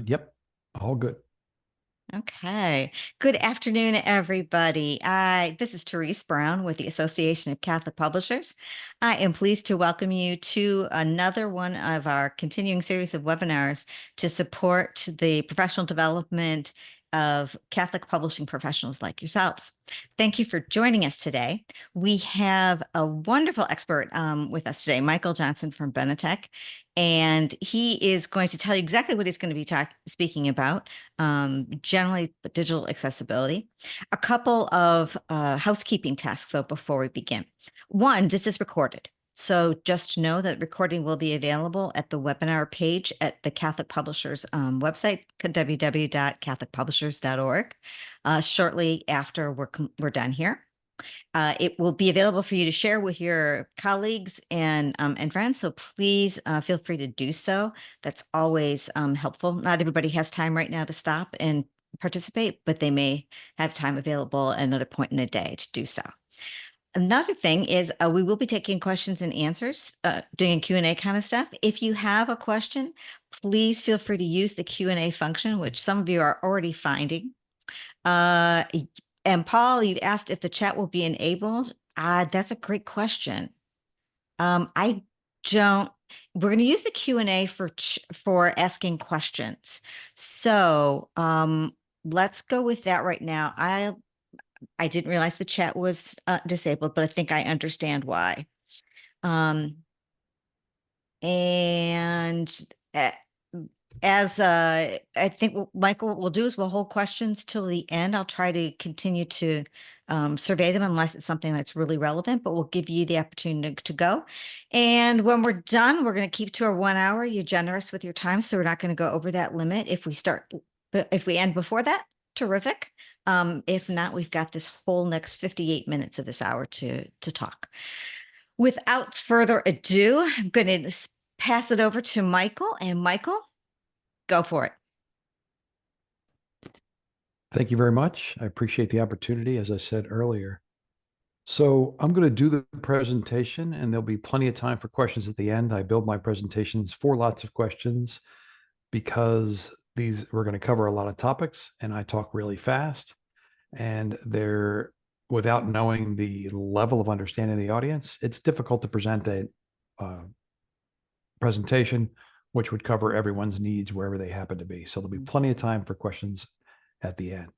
Yep, all good. Okay. Good afternoon, everybody. This is Therese Brown with the Association of Catholic Publishers. I am pleased to welcome you to another one of our continuing series of webinars to support the professional development of Catholic publishing professionals like yourselves. Thank you for joining us today. We have a wonderful expert with us today, Michael Johnson from Benetech, and he is going to tell you exactly what he's going to be speaking about, generally digital accessibility. A couple of housekeeping tasks, though, before we begin. One, this is recorded. So just know that recording will be available at the webinar page at the Catholic Publishers website, www.catholicpublishers.org, shortly after we're done here. It will be available for you to share with your colleagues and friends. So please feel free to do so. That's always helpful. Not everybody has time right now to stop and participate, but they may have time available at another point in the day to do so. Another thing is we will be taking questions and answers, doing Q&A kind of stuff. If you have a question, please feel free to use the Q&A function, which some of you are already finding. Uh, and Paul, you asked if the chat will be enabled. That's a great question. I don't. We're going to use the Q&A for asking questions. So let's go with that right now. I didn't realize the chat was disabled, but I think I understand why. Um, and uh, as I think what Michael will do is we'll hold questions till the end. I'll try to continue to survey them unless it's something that's really relevant, but we'll give you the opportunity to go. And when we're done, we're going to keep to our 1 hour. You're generous with your time, so we're not going to go over that limit. If we end before that, terrific. If not, we've got this whole next 58 minutes of this hour to talk. Without further ado, I'm going to pass it over to Michael. And Michael, go for it. Thank you very much. I appreciate the opportunity, as I said earlier. So I'm going to do the presentation, and there'll be plenty of time for questions at the end. I build my presentations for lots of questions because we're going to cover a lot of topics, and I talk really fast. And they're without knowing the level of understanding of the audience, it's difficult to present a presentation which would cover everyone's needs wherever they happen to be. So there'll be plenty of time for questions at the end.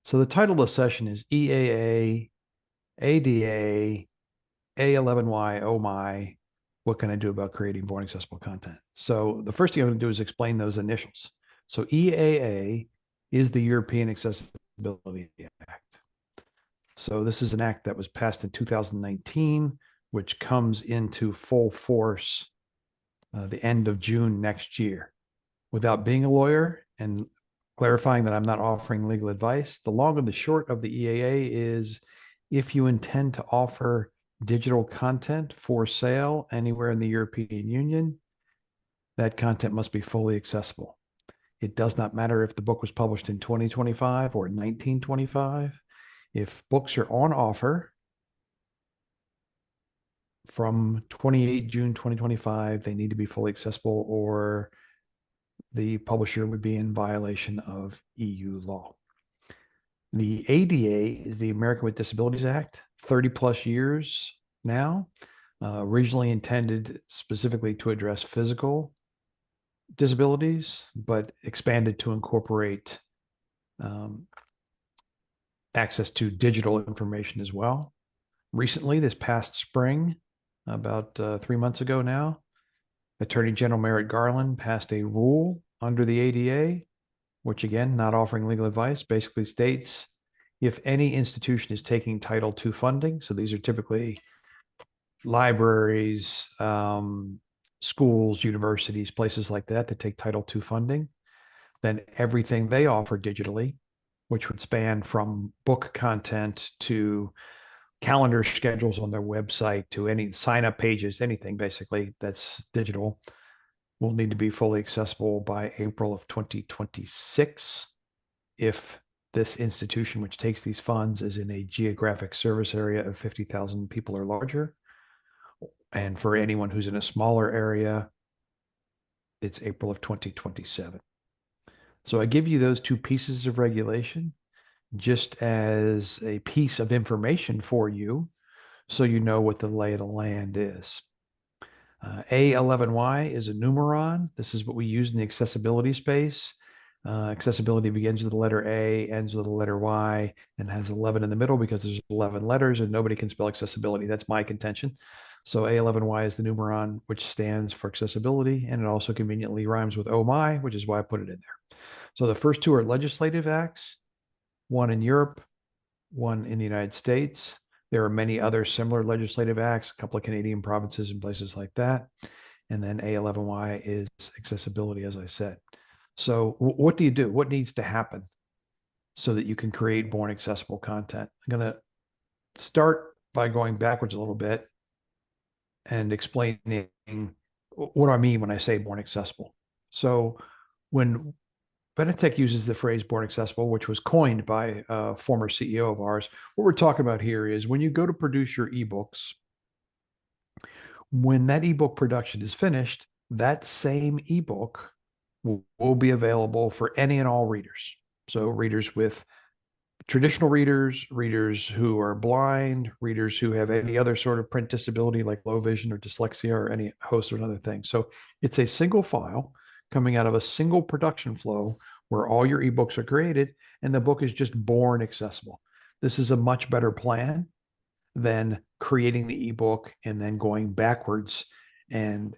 So the title of the session is EAA, ADA, A11y, oh my, what can I do about creating born accessible content? So the first thing I'm going to do is explain those initials. So EAA is the European Accessibility Act. So this is an act that was passed in 2019, which comes into full force the end of June next year. Without being a lawyer and clarifying that I'm not offering legal advice, the long and the short of the EAA is if you intend to offer digital content for sale anywhere in the European Union, that content must be fully accessible. It does not matter if the book was published in 2025 or 1925. If books are on offer from 28 June 2025, they need to be fully accessible or the publisher would be in violation of EU law. The ADA is the American with Disabilities Act, 30 plus years now, originally intended specifically to address physical disabilities, but expanded to incorporate access to digital information as well. Recently, this past spring, about 3 months ago now, Attorney General Merrick Garland passed a rule under the ADA, which again, not offering legal advice, basically states if any institution is taking Title II funding, so these are typically libraries, schools, universities, places like that that take Title II funding, then everything they offer digitally, which would span from book content to calendar schedules on their website to any sign up pages, anything basically that's digital, will need to be fully accessible by April of 2026 if this institution, which takes these funds, is in a geographic service area of 50,000 people or larger. And for anyone who's in a smaller area, it's April of 2027. So I give you those two pieces of regulation just as a piece of information for you so you know what the lay of the land is. A11y is a numeron. This is what we use in the accessibility space. Accessibility begins with the letter A, ends with the letter Y, and has 11 in the middle because there's 11 letters and nobody can spell accessibility. That's my contention. So A11y is the numeron, which stands for accessibility, and it also conveniently rhymes with oh my, which is why I put it in there. So the first two are legislative acts, one in Europe, one in the United States. There are many other similar legislative acts, a couple of Canadian provinces and places like that. And then A11y is accessibility, as I said. So what do you do? What needs to happen so that you can create born accessible content? I'm going to start by going backwards a little bit and explaining what I mean when I say born accessible. So when Benetech uses the phrase born accessible, which was coined by a former CEO of ours, what we're talking about here is when you go to produce your ebooks, when that ebook production is finished, that same ebook will be available for any and all readers. So readers with traditional readers, readers who are blind, readers who have any other sort of print disability like low vision or dyslexia or any host of other things. So it's a single file coming out of a single production flow where all your ebooks are created and the book is just born accessible. This is a much better plan than creating the ebook and then going backwards and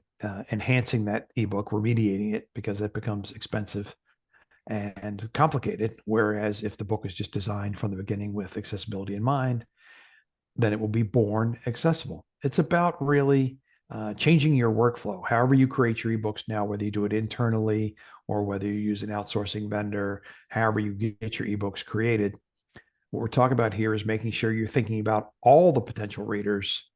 enhancing that ebook, remediating it because it becomes expensive and complicated. Whereas if the book is just designed from the beginning with accessibility in mind, then it will be born accessible. It's about really changing your workflow. However you create your ebooks now, whether you do it internally or whether you use an outsourcing vendor, however you get your ebooks created, what we're talking about here is making sure you're thinking about all the potential readers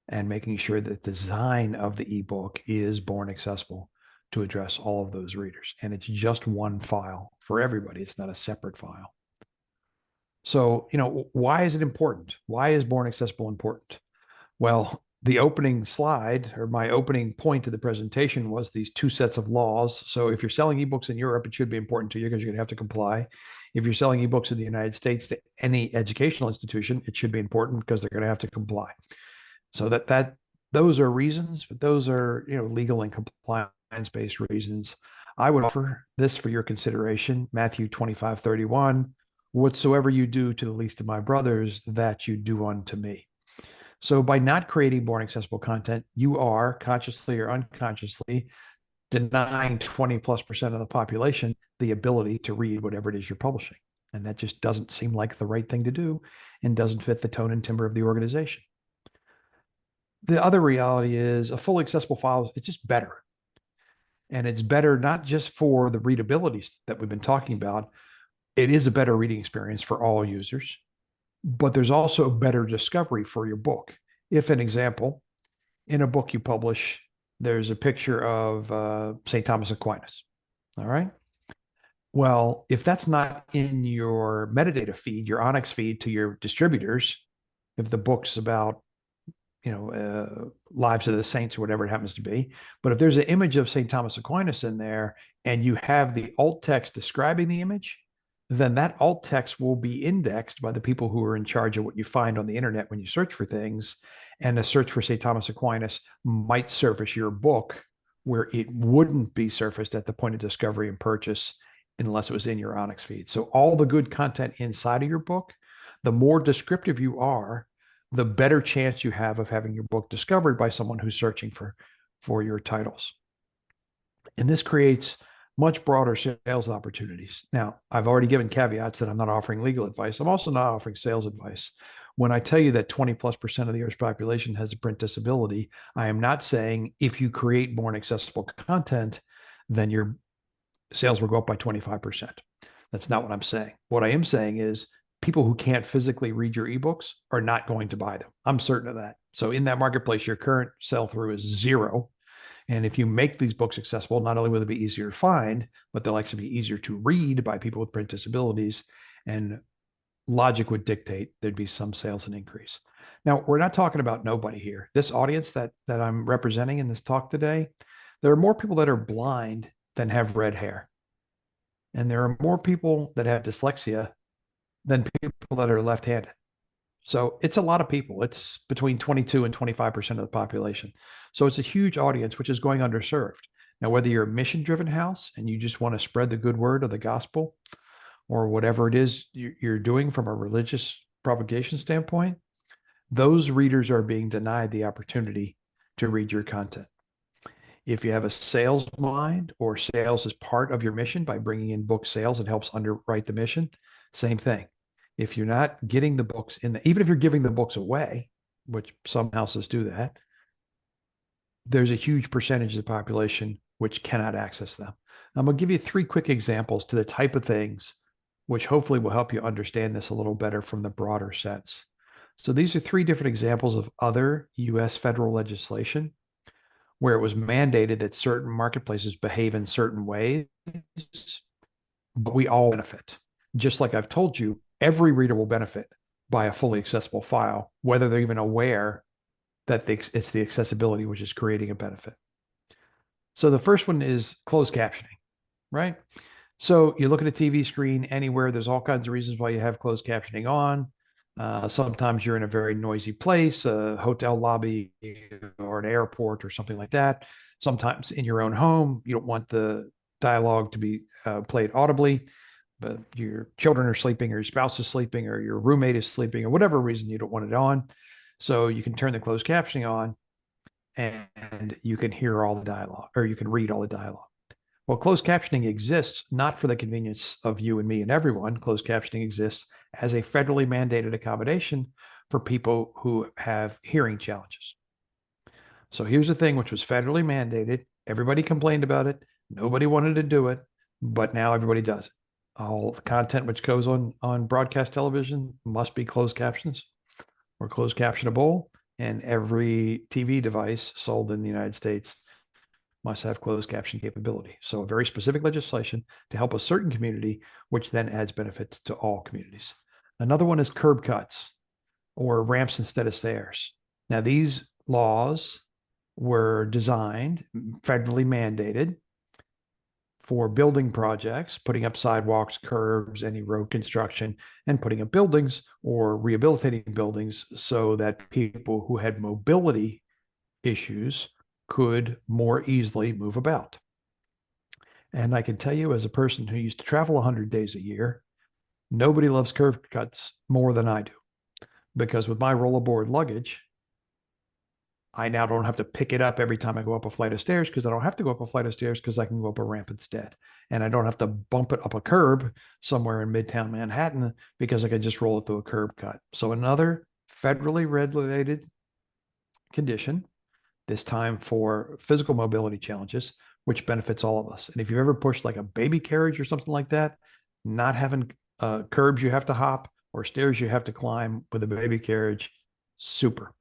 and making sure that the design of the ebook is born accessible to address all of those readers. And it's just one file for everybody. It's not a separate file. So, why is it important? Why is born accessible important? Well, the opening slide or my opening point of the presentation was these two sets of laws. So if you're selling ebooks in Europe, it should be important to you because you're going to have to comply. If you're selling ebooks in the United States to any educational institution, it should be important because they're going to have to comply. So those are reasons, but those are legal and compliance-based reasons. I would offer this for your consideration. Matthew 25:31, whatsoever you do to the least of my brothers, that you do unto me. So by not creating born accessible content, you are consciously or unconsciously denying 20+% of the population the ability to read whatever it is you're publishing. And that just doesn't seem like the right thing to do and doesn't fit the tone and timbre of the organization. The other reality is a fully accessible file is just better. And it's better not just for the readability that we've been talking about. It is a better reading experience for all users, but there's also better discovery for your book. If an example, in a book you publish, there's a picture of St. Thomas Aquinas. All right. Well, if that's not in your metadata feed, your Onyx feed to your distributors, if the book's about Lives of the Saints or whatever it happens to be. But if there's an image of St. Thomas Aquinas in there and you have the alt text describing the image, then that alt text will be indexed by the people who are in charge of what you find on the internet when you search for things. And a search for St. Thomas Aquinas might surface your book where it wouldn't be surfaced at the point of discovery and purchase unless it was in your Onyx feed. So all the good content inside of your book, the more descriptive you are, the better chance you have of having your book discovered by someone who's searching for your titles. And this creates much broader sales opportunities. Now, I've already given caveats that I'm not offering legal advice. I'm also not offering sales advice. When I tell you that 20+% of the Earth's population has a print disability, I am not saying if you create born accessible content, then your sales will go up by 25%. That's not what I'm saying. What I am saying is people who can't physically read your ebooks are not going to buy them. I'm certain of that. So in that marketplace, your current sell through is zero. And if you make these books accessible, not only will they be easier to find, but they'll actually be easier to read by people with print disabilities. And logic would dictate there'd be some sales and increase. Now, we're not talking about nobody here. This audience that I'm representing in this talk today, there are more people that are blind than have red hair. And there are more people that have dyslexia than people that are left-handed. So it's a lot of people. It's between 22 and 25% of the population. So it's a huge audience, which is going underserved. Now, whether you're a mission-driven house and you just want to spread the good word of the gospel, or whatever it is you're doing from a religious propagation standpoint, those readers are being denied the opportunity to read your content. If you have a sales mind, or sales is part of your mission by bringing in book sales, it helps underwrite the mission. Same thing. If you're not getting the books in, even if you're giving the books away, which some houses do that, there's a huge percentage of the population which cannot access them. I'm going to give you 3 quick examples to the type of things which hopefully will help you understand this a little better from the broader sense. So these are 3 different examples of other US federal legislation where it was mandated that certain marketplaces behave in certain ways, but we all benefit. Just like I've told you, every reader will benefit by a fully accessible file, whether they're even aware that it's the accessibility which is creating a benefit. So the first one is closed captioning, right? So you look at a TV screen anywhere, there's all kinds of reasons why you have closed captioning on. Sometimes you're in a very noisy place, a hotel lobby or an airport or something like that. Sometimes in your own home, you don't want the dialogue to be played audibly, but your children are sleeping or your spouse is sleeping or your roommate is sleeping or whatever reason you don't want it on. So you can turn the closed captioning on and you can hear all the dialogue, or you can read all the dialogue. Well, closed captioning exists not for the convenience of you and me and everyone. Closed captioning exists as a federally mandated accommodation for people who have hearing challenges. So here's the thing, which was federally mandated. Everybody complained about it. Nobody wanted to do it, but now everybody does it. All the content which goes on broadcast television must be closed captions or closed captionable, and every TV device sold in the United States must have closed caption capability. So a very specific legislation to help a certain community, which then adds benefits to all communities. Another one is curb cuts or ramps instead of stairs. Now, these laws were designed, federally mandated for building projects, putting up sidewalks, curbs, any road construction, and putting up buildings or rehabilitating buildings so that people who had mobility issues could more easily move about. And I can tell you, as a person who used to travel 100 days a year, nobody loves curb cuts more than I do. Because with my rollerboard luggage, I now don't have to pick it up every time I go up a flight of stairs, because I don't have to go up a flight of stairs because I can go up a ramp instead. And I don't have to bump it up a curb somewhere in Midtown Manhattan because I can just roll it through a curb cut. So another federally regulated condition, this time for physical mobility challenges, which benefits all of us. And if you've ever pushed like a baby carriage or something like that, not having curbs you have to hop or stairs you have to climb with a baby carriage, super.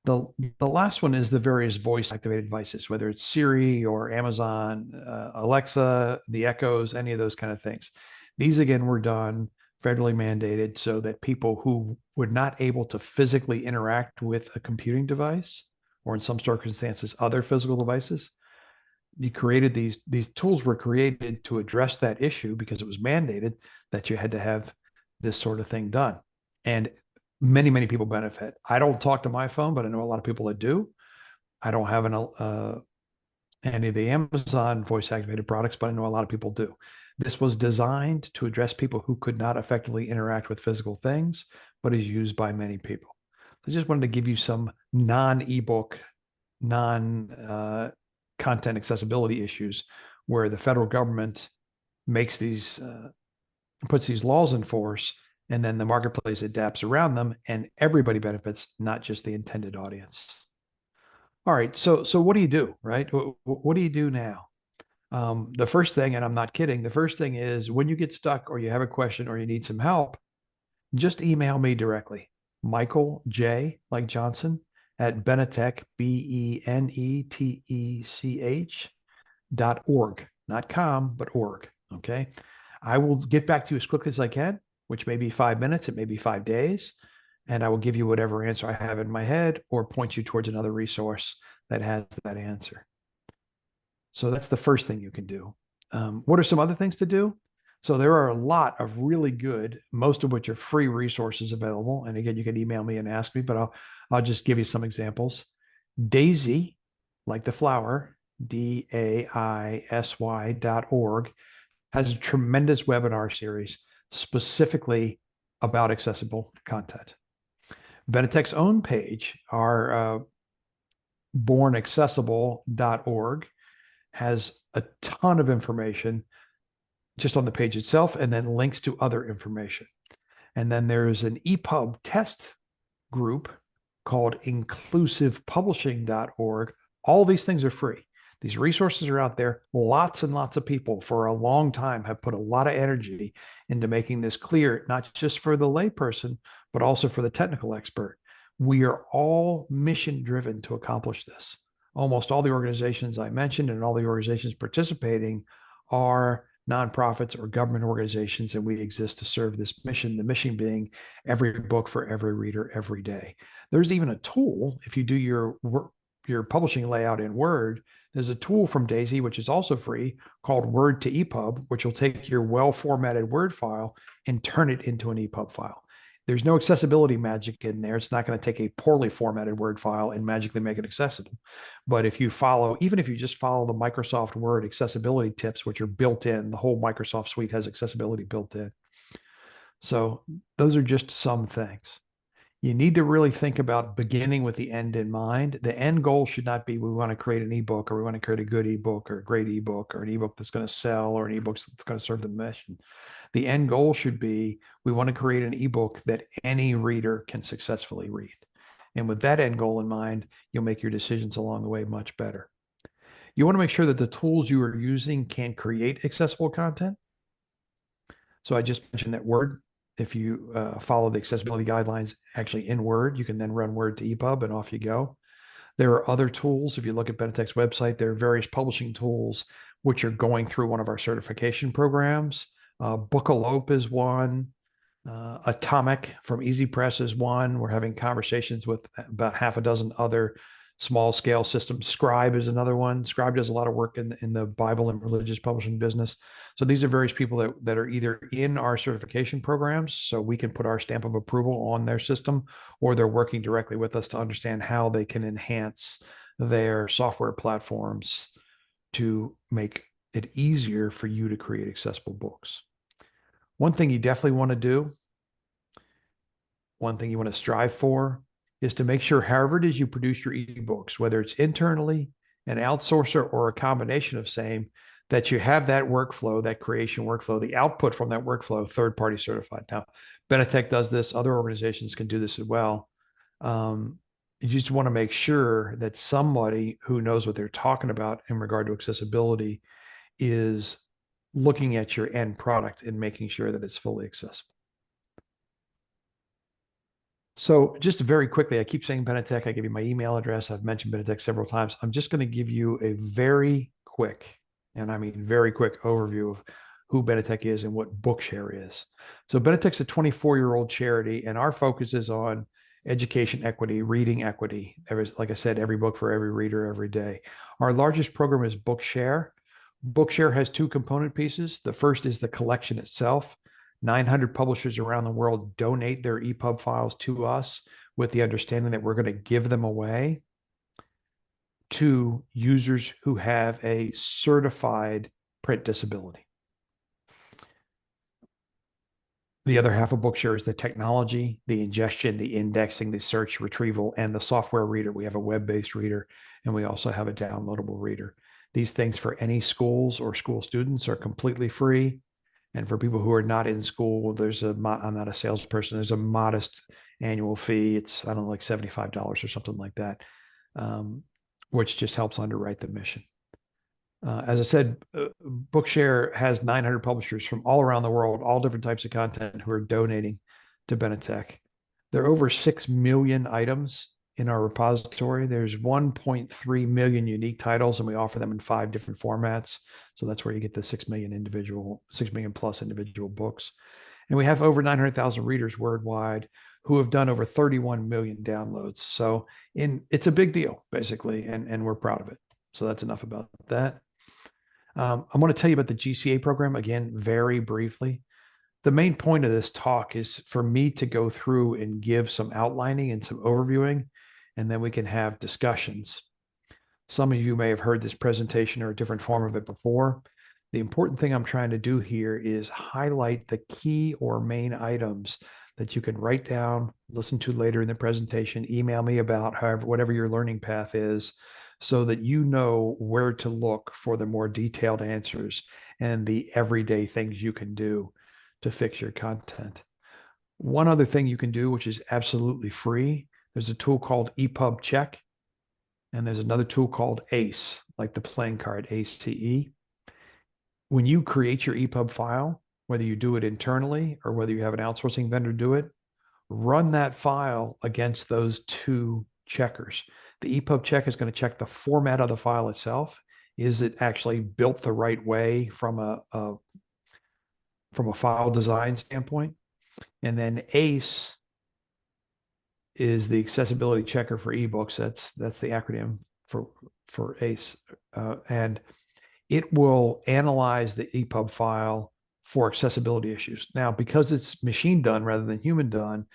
The last one is the various voice activated devices, whether it's Siri or Amazon, Alexa, the Echoes, any of those kind of things. These, again, were done federally mandated so that people who were not able to physically interact with a computing device, or in some circumstances, other physical devices, you created these tools were created to address that issue because it was mandated that you had to have this sort of thing done. And many, many people benefit. I don't talk to my phone, but I know a lot of people that do. I don't have any of the Amazon voice activated products, but I know a lot of people do. This was designed to address people who could not effectively interact with physical things, but is used by many people. I just wanted to give you some non-ebook, non-content accessibility issues where the federal government makes these, puts these laws in force, and then the marketplace adapts around them, and everybody benefits, not just the intended audience. All right, so what do you do, right? What do you do now? The first thing, and I'm not kidding, the first thing is when you get stuck or you have a question or you need some help, just email me directly, Michael J, like Johnson, at Benetech, BENETECH.org, not com, but org. Okay. I will get back to you as quickly as I can, which may be 5 minutes, it may be 5 days, and I will give you whatever answer I have in my head or point you towards another resource that has that answer. So that's the first thing you can do. What are some other things to do? So there are a lot of really good, most of which are free resources available. And again, you can email me and ask me, but I'll just give you some examples. Daisy, like the flower, DAISY.org, has a tremendous webinar series specifically about accessible content. Benetech's own page, our bornaccessible.org, has a ton of information just on the page itself and then links to other information. And then there's an EPUB test group called inclusivepublishing.org. All these things are free. These resources are out there. Lots and lots of people for a long time have put a lot of energy into making this clear, not just for the layperson, but also for the technical expert. We are all mission driven to accomplish this. Almost all the organizations I mentioned and all the organizations participating are nonprofits or government organizations, and we exist to serve this mission, the mission being every book for every reader every day. There's even a tool, if you do your publishing layout in Word, there's a tool from Daisy, which is also free, called Word to EPUB, which will take your well-formatted Word file and turn it into an EPUB file. There's no accessibility magic in there. It's not going to take a poorly formatted Word file and magically make it accessible. But if you follow, even if you just follow the Microsoft Word accessibility tips, which are built in, the whole Microsoft suite has accessibility built in. So those are just some things. You need to really think about beginning with the end in mind. The end goal should not be we want to create an ebook, or we want to create a good ebook, or a great ebook, or an ebook that's going to sell, or an ebook that's going to serve the mission. The end goal should be we want to create an ebook that any reader can successfully read. And with that end goal in mind, you'll make your decisions along the way much better. You want to make sure that the tools you are using can create accessible content. So I just mentioned that Word, if you follow the accessibility guidelines actually in Word, you can then run Word to EPUB and off you go. There are other tools. If you look at Benetech's website, there are various publishing tools which are going through one of our certification programs. Bookalope is one. Atomic from Easy Press is one. We're having conversations with about half a dozen other small scale systems. Scribe is another one. Scribe does a lot of work in the Bible and religious publishing business. So these are various people that are either in our certification programs, so we can put our stamp of approval on their system, or they're working directly with us to understand how they can enhance their software platforms to make it easier for you to create accessible books. One thing you definitely want to do, one thing you want to strive for, is to make sure however it is you produce your ebooks, whether it's internally, an outsourcer, or a combination of same, that you have that workflow, that creation workflow, the output from that workflow, third-party certified. Now, Benetech does this. Other organizations can do this as well. You just want to make sure that somebody who knows what they're talking about in regard to accessibility is looking at your end product and making sure that it's fully accessible. So just very quickly, I keep saying Benetech. I give you my email address. I've mentioned Benetech several times. I'm just going to give you a very quick, and I mean very quick overview of who Benetech is and what Bookshare is. So Benetech's a 24-year-old charity, and our focus is on education equity, reading equity. There is, like I said, every book for every reader every day. Our largest program is Bookshare. Bookshare has two component pieces. The first is the collection itself. 900 publishers around the world donate their EPUB files to us with the understanding that we're going to give them away to users who have a certified print disability. The other half of Bookshare is the technology, the ingestion, the indexing, the search, retrieval, and the software reader. We have a web-based reader, and we also have a downloadable reader. These things for any schools or school students are completely free. And for people who are not in school, I'm not a salesperson, there's a modest annual fee. It's, I don't know, like $75 or something like that, which just helps underwrite the mission. As I said, Bookshare has 900 publishers from all around the world, all different types of content, who are donating to Benetech. There are over 6 million items in our repository. There's 1.3 million unique titles, and we offer them in 5 different formats. So that's where you get the 6 million plus individual books. And we have over 900,000 readers worldwide who have done over 31 million downloads. So it's a big deal, basically, and we're proud of it. So that's enough about that. I'm going to tell you about the GCA program again, very briefly. The main point of this talk is for me to go through and give some outlining and some overviewing, and then we can have discussions. Some of you may have heard this presentation or a different form of it before. The important thing I'm trying to do here is highlight the key or main items that you can write down, listen to later in the presentation, email me about, however, whatever your learning path is, so that you know where to look for the more detailed answers and the everyday things you can do to fix your content. One other thing you can do, which is absolutely free, there's a tool called EPUB Check, and there's another tool called ACE, like the playing card, ACE. When you create your EPUB file, whether you do it internally or whether you have an outsourcing vendor do it, run that file against those two checkers. The EPUB check is going to check the format of the file itself. Is it actually built the right way from a file design standpoint? And then ACE is the accessibility checker for ebooks. That's the acronym for ACE, and it will analyze the EPUB file for accessibility issues. Now, because it's machine done rather than human done,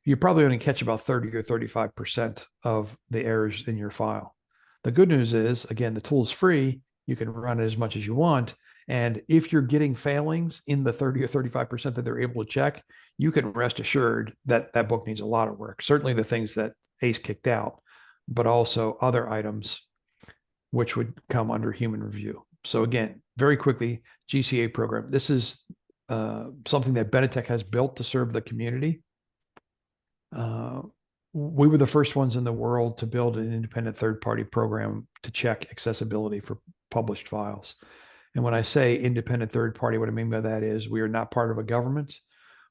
you're probably going to catch about 30 or 35% of the errors in your file. The good news is, again, the tool is free. You can run it as much as you want. And if you're getting failings in the 30 or 35% that they're able to check, you can rest assured that that book needs a lot of work. Certainly the things that ACE kicked out, but also other items which would come under human review. So again, very quickly, GCA program. This is something that Benetech has built to serve the community. We were the first ones in the world to build an independent third-party program to check accessibility for published files. And when I say independent third party, what I mean by that is we are not part of a government,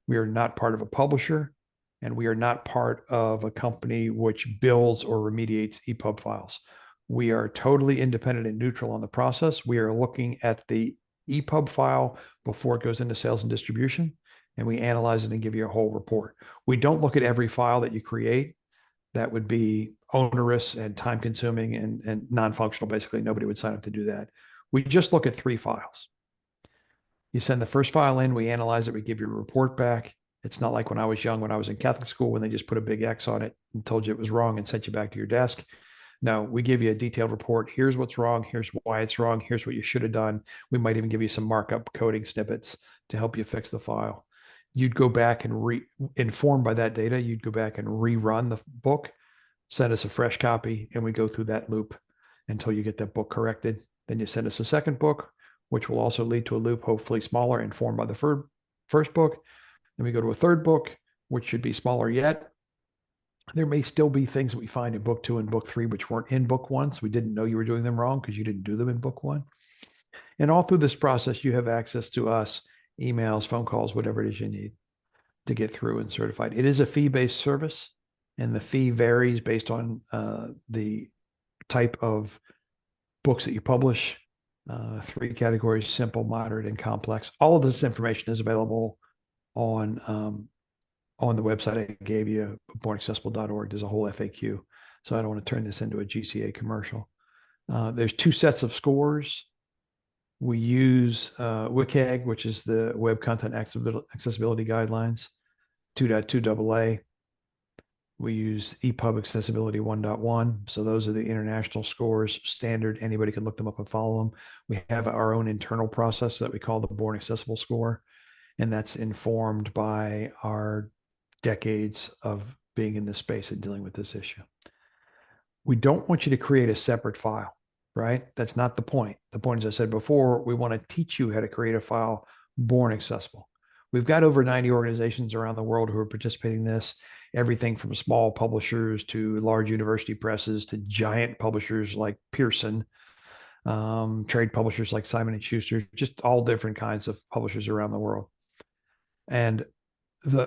we are not part of a publisher, and we are not part of a company which builds or remediates EPUB files. We are totally independent and neutral on the process. We are looking at the EPUB file before it goes into sales and distribution, and we analyze it and give you a whole report. We don't look at every file that you create. That would be onerous and time consuming and non-functional. Basically, nobody would sign up to do that. We just look at 3 files. You send the first file in, we analyze it, we give you a report back. It's not like when I was young, when I was in Catholic school, when they just put a big X on it and told you it was wrong and sent you back to your desk. No, we give you a detailed report. Here's what's wrong. Here's why it's wrong. Here's what you should have done. We might even give you some markup coding snippets to help you fix the file. You'd go back and informed by that data, you'd go back and rerun the book, send us a fresh copy, and we go through that loop until you get that book corrected. Then you send us a second book, which will also lead to a loop, hopefully smaller, informed by the first book. Then we go to a third book, which should be smaller yet. There may still be things that we find in book 2 and book 3 which weren't in book 1, so we didn't know you were doing them wrong because you didn't do them in book 1. And all through this process, you have access to us, emails, phone calls, whatever it is you need to get through and certified. It is a fee-based service, and the fee varies based on the type of books that you publish. 3 categories: simple, moderate, and complex. All of this information is available on the website I gave you, bornaccessible.org. There's a whole FAQ. So I don't want to turn this into a GCA commercial. There's 2 sets of scores. We use WCAG, which is the Web Content Accessibility Guidelines, 2.2 AA. We use EPUB Accessibility 1.1. So those are the international scores, standard. Anybody can look them up and follow them. We have our own internal process that we call the Born Accessible score, and that's informed by our decades of being in this space and dealing with this issue. We don't want you to create a separate file, right? That's not the point. The point, as I said before, we want to teach you how to create a file born accessible. We've got over 90 organizations around the world who are participating in this, everything from small publishers to large university presses to giant publishers like Pearson, trade publishers like Simon & Schuster, just all different kinds of publishers around the world. And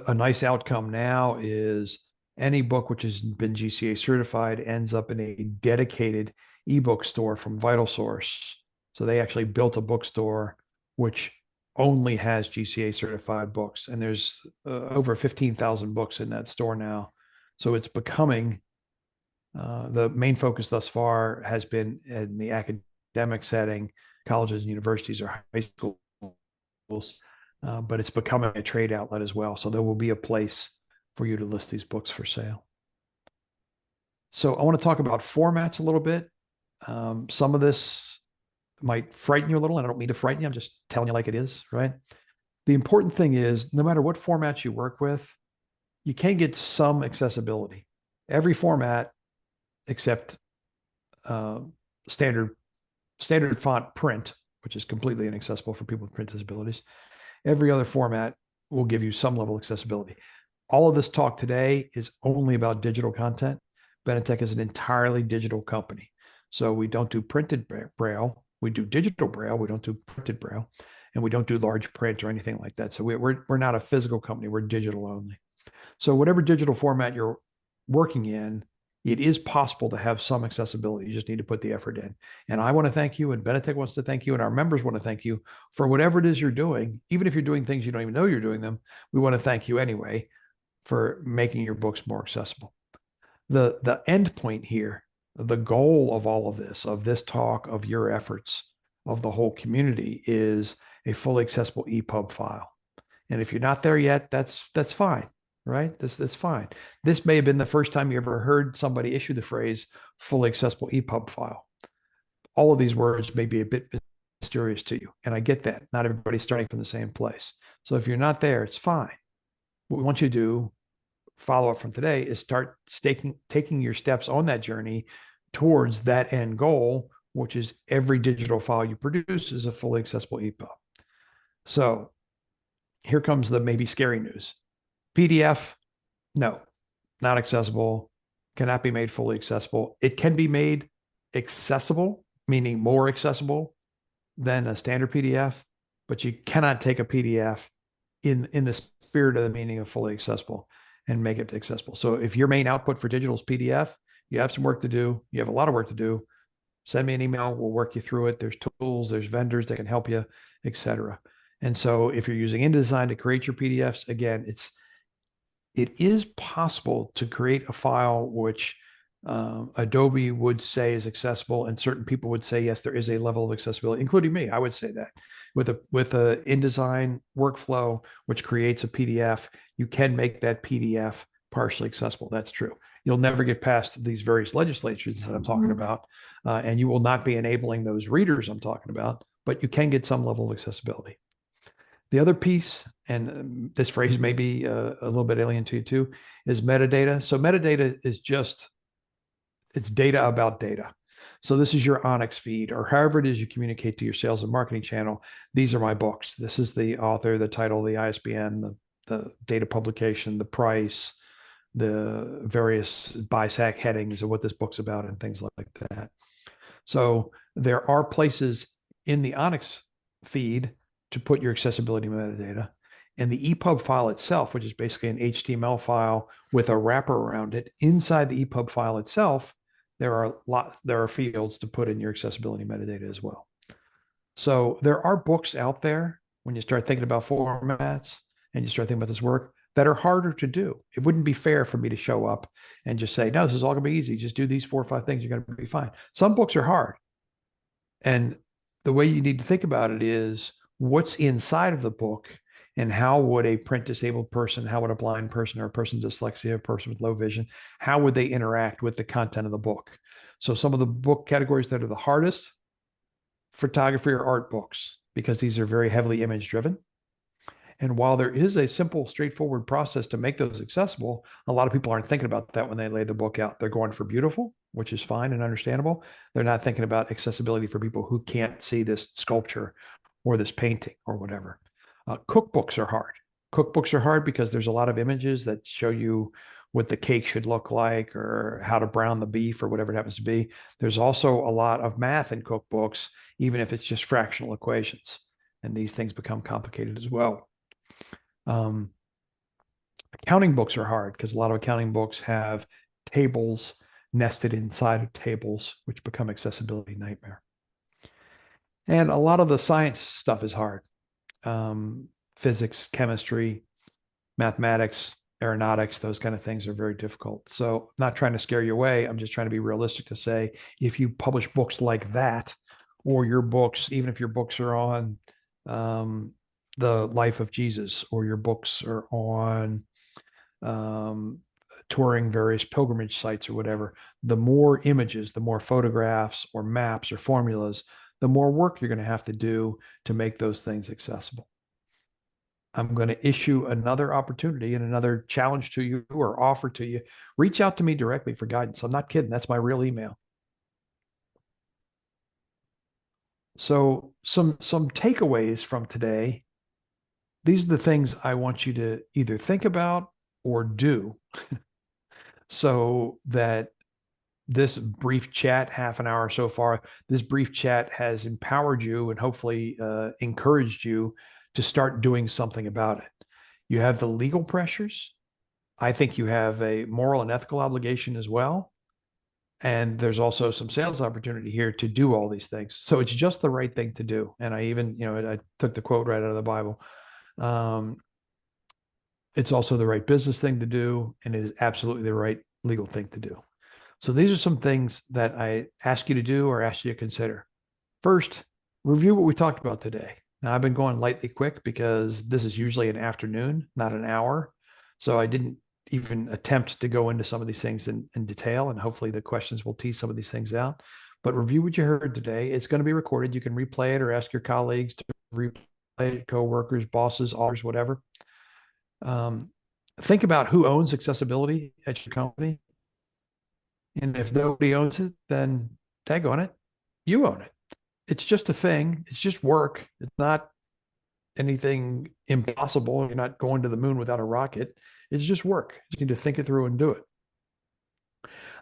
a nice outcome now is any book which has been GCA certified ends up in a dedicated ebook store from VitalSource. So they actually built a bookstore which only has GCA certified books. And there's over 15,000 books in that store now. So it's becoming, the main focus thus far has been in the academic setting, colleges and universities or high schools, but it's becoming a trade outlet as well. So there will be a place for you to list these books for sale. So I want to talk about formats a little bit. Some of this might frighten you a little, and I don't mean to frighten you. I'm just telling you like it is, right? The important thing is no matter what format you work with, you can get some accessibility. Every format except standard font print, which is completely inaccessible for people with print disabilities. Every other format will give you some level of accessibility. All of this talk today is only about digital content. Benetech is an entirely digital company. So we don't do printed braille. We do digital braille. We don't do printed braille. And we don't do large print or anything like that. So we're not a physical company. We're digital only. So whatever digital format you're working in, it is possible to have some accessibility. You just need to put the effort in. And I want to thank you, and Benetech wants to thank you, and our members want to thank you for whatever it is you're doing. Even if you're doing things you don't even know you're doing them, we want to thank you anyway for making your books more accessible. The end point here, the goal of all of this talk, of your efforts, of the whole community, is a fully accessible EPUB file. And if you're not there yet, that's fine, right? That's fine. This may have been the first time you ever heard somebody issue the phrase fully accessible EPUB file. All of these words may be a bit mysterious to you, and I get that. Not everybody's starting from the same place. So if you're not there, it's fine. What we want you to do, follow up from today, is start taking your steps on that journey towards that end goal, which is every digital file you produce is a fully accessible EPUB. So here comes the maybe scary news. PDF, no, not accessible, cannot be made fully accessible. It can be made accessible, meaning more accessible than a standard PDF, but you cannot take a PDF in the spirit of the meaning of fully accessible and make it accessible. So if your main output for digital is PDF, you have some work to do. You have a lot of work to do. Send me an email. We'll work you through it. There's tools, there's vendors that can help you, etc. And so if you're using InDesign to create your PDFs, again, it is possible to create a file which Adobe would say is accessible, and certain people would say, yes, there is a level of accessibility, including me. I would say that with a InDesign workflow, which creates a PDF, you can make that PDF partially accessible. That's true. You'll never get past these various legislatures that I'm talking about, and you will not be enabling those readers I'm talking about, but you can get some level of accessibility. The other piece, and this phrase may be a little bit alien to you too, is metadata. So metadata is it's data about data. So this is your Onyx feed, or however it is you communicate to your sales and marketing channel. These are my books. This is the author, the title, the ISBN, the date of publication, the price, the various BISAC headings of what this book's about, and things like that. So there are places in the Onyx feed to put your accessibility metadata. And the EPUB file itself, which is basically an HTML file with a wrapper around it, inside the EPUB file itself, there are fields to put in your accessibility metadata as well. So there are books out there, when you start thinking about formats and you start thinking about this work, that are harder to do. It wouldn't be fair for me to show up and just say, no, this is all going to be easy. Just do these 4 or 5 things. You're going to be fine. Some books are hard. And the way you need to think about it is what's inside of the book, and how would a print disabled person, how would a blind person, or a person with dyslexia, a person with low vision, how would they interact with the content of the book? So some of the book categories that are the hardest, photography or art books, because these are very heavily image driven. And while there is a simple, straightforward process to make those accessible, a lot of people aren't thinking about that when they lay the book out. They're going for beautiful, which is fine and understandable. They're not thinking about accessibility for people who can't see this sculpture or this painting or whatever. Cookbooks are hard. Cookbooks are hard because there's a lot of images that show you what the cake should look like, or how to brown the beef, or whatever it happens to be. There's also a lot of math in cookbooks, even if it's just fractional equations. And these things become complicated as well. Accounting books are hard because a lot of accounting books have tables nested inside of tables, which become accessibility nightmare. And a lot of the science stuff is hard. Physics, chemistry, mathematics, aeronautics, those kind of things are very difficult. So I'm not trying to scare you away. I'm just trying to be realistic to say, if you publish books like that, or your books, even if your books are on the life of Jesus, or your books are on um, touring various pilgrimage sites or whatever, the more images, the more photographs or maps or formulas, the more work you're going to have to do to make those things accessible. I'm going to issue another opportunity and another challenge to you or offer to you. Reach out to me directly for guidance. I'm not kidding. That's my real email. So some takeaways from today. These are the things I want you to either think about or do so that this brief chat, half an hour so far, this brief chat has empowered you and hopefully encouraged you to start doing something about it. You have the legal pressures. I think you have a moral and ethical obligation as well. And there's also some sales opportunity here to do all these things. So it's just the right thing to do. And I even, I took the quote right out of the Bible. It's also the right business thing to do, and it is absolutely the right legal thing to do. So these are some things that I ask you to do or ask you to consider. First, review what we talked about today. Now, I've been going lightly quick because this is usually an afternoon, not an hour. So I didn't even attempt to go into some of these things in detail, and hopefully the questions will tease some of these things out. But review what you heard today. It's going to be recorded. You can replay it or ask your colleagues to replay it, coworkers, bosses, authors, whatever. Think about who owns accessibility at your company. And if nobody owns it, then tag on it. You own it. It's just a thing. It's just work. It's not anything impossible. You're not going to the moon without a rocket. It's just work. You need to think it through and do it.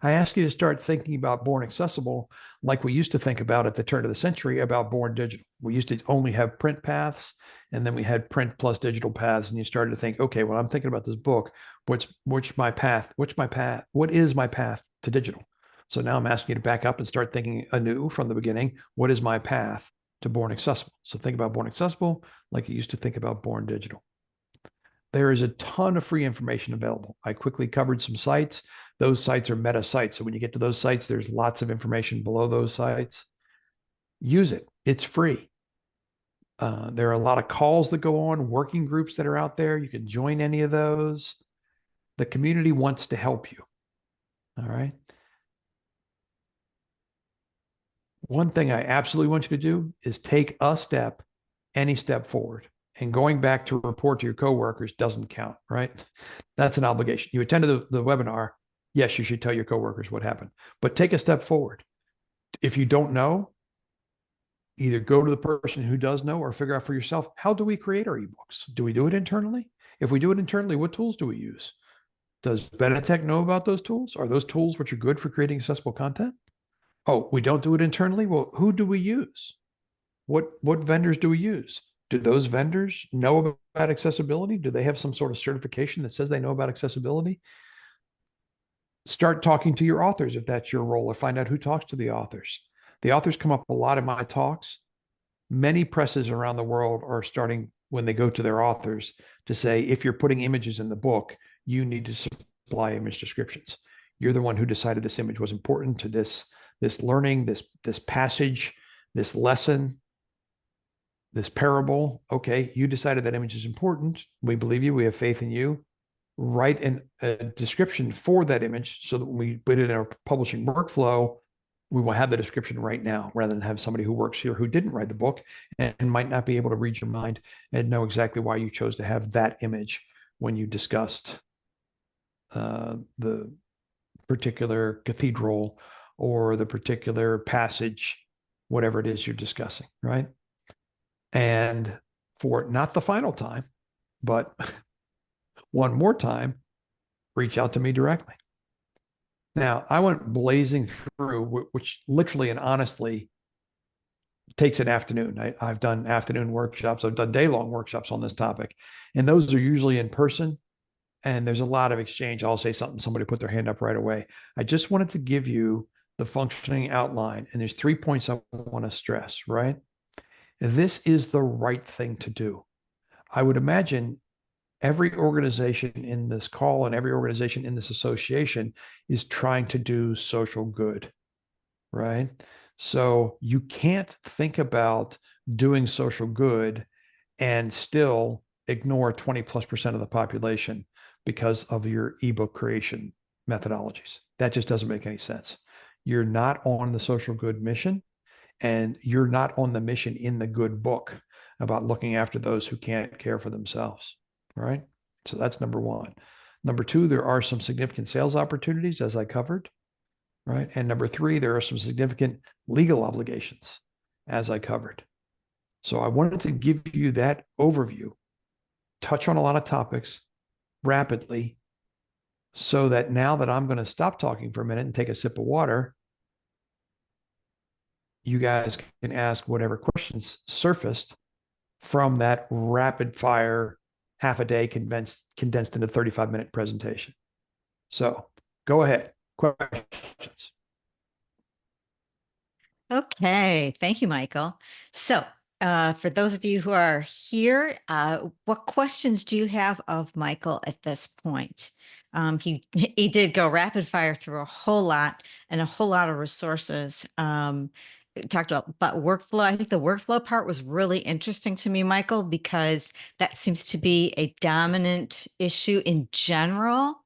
I ask you to start thinking about Born Accessible like we used to think about at the turn of the century about Born Digital. We used to only have print paths, and then we had print plus digital paths. And you started to think, okay, well, I'm thinking about this book. What is my path to digital? So now I'm asking you to back up and start thinking anew from the beginning. What is my path to Born Accessible? So think about Born Accessible like you used to think about Born Digital. There is a ton of free information available. I quickly covered some sites. Those sites are meta sites. So when you get to those sites, there's lots of information below those sites. Use it. It's free. There are a lot of calls that go on, working groups that are out there. You can join any of those. The community wants to help you. All right. One thing I absolutely want you to do is take a step, any step forward. And going back to report to your coworkers doesn't count, right? That's an obligation. You attended the webinar. Yes, you should tell your coworkers what happened, but take a step forward. If you don't know, either go to the person who does know or figure out for yourself, how do we create our ebooks? Do we do it internally? If we do it internally, what tools do we use? Does Benetech know about those tools? Are those tools which are good for creating accessible content? Oh, we don't do it internally? Well, who do we use? What vendors do we use? Do those vendors know about accessibility? Do they have some sort of certification that says they know about accessibility? Start talking to your authors if that's your role, or find out who talks to the authors. The authors come up a lot in my talks. Many presses around the world are starting, when they go to their authors, to say, if you're putting images in the book, you need to supply image descriptions. You're the one who decided this image was important to this learning, this passage, this lesson, this parable. Okay, you decided that image is important. We believe you. We have faith in you. Write a description for that image so that when we put it in our publishing workflow, we will have the description right now, rather than have somebody who works here who didn't write the book and might not be able to read your mind and know exactly why you chose to have that image when you discussed the particular cathedral or the particular passage, whatever it is you're discussing, right? And for not the final time, but one more time, reach out to me directly. Now, I went blazing through, which literally and honestly takes an afternoon. I've done afternoon workshops. I've done day-long workshops on this topic, and those are usually in person, and there's a lot of exchange. I'll say something, somebody put their hand up right away. I just wanted to give you the functioning outline, and there's 3 points I want to stress, right? This is the right thing to do. I would imagine every organization in this call and every organization in this association is trying to do social good, right? So you can't think about doing social good and still ignore 20+% of the population because of your ebook creation methodologies. That just doesn't make any sense. You're not on the social good mission, and you're not on the mission in the good book about looking after those who can't care for themselves. Right. So that's number one. Number two, there are some significant sales opportunities, as I covered. Right. And number three, there are some significant legal obligations, as I covered. So I wanted to give you that overview, touch on a lot of topics rapidly, so that now that I'm going to stop talking for a minute and take a sip of water, you guys can ask whatever questions surfaced from that rapid fire half a day condensed into 35-minute presentation. So go ahead. Questions. Okay, thank you, Michael. So, for those of you who are here, what questions do you have of Michael at this point? He did go rapid fire through a whole lot and a whole lot of resources. Talked about workflow. I think the workflow part was really interesting to me, Michael, because that seems to be a dominant issue in general.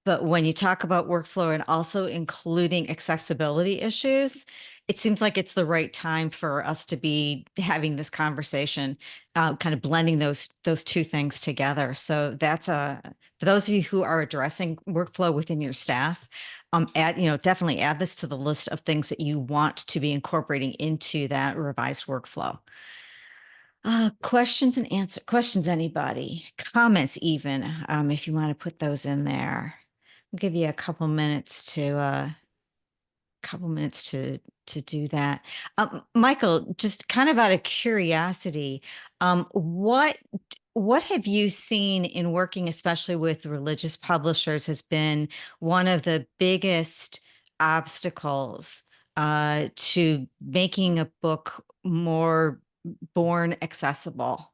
But when you talk about workflow and also including accessibility issues, it seems like it's the right time for us to be having this conversation, kind of blending those two things together. So that's for those of you who are addressing workflow within your staff, definitely add this to the list of things that you want to be incorporating into that revised workflow. Questions and answer questions, anybody? Comments even, if you want to put those in there. I'll give you a couple minutes to do that. Michael, just kind of out of curiosity, what have you seen in working, especially with religious publishers, has been one of the biggest obstacles to making a book more born accessible?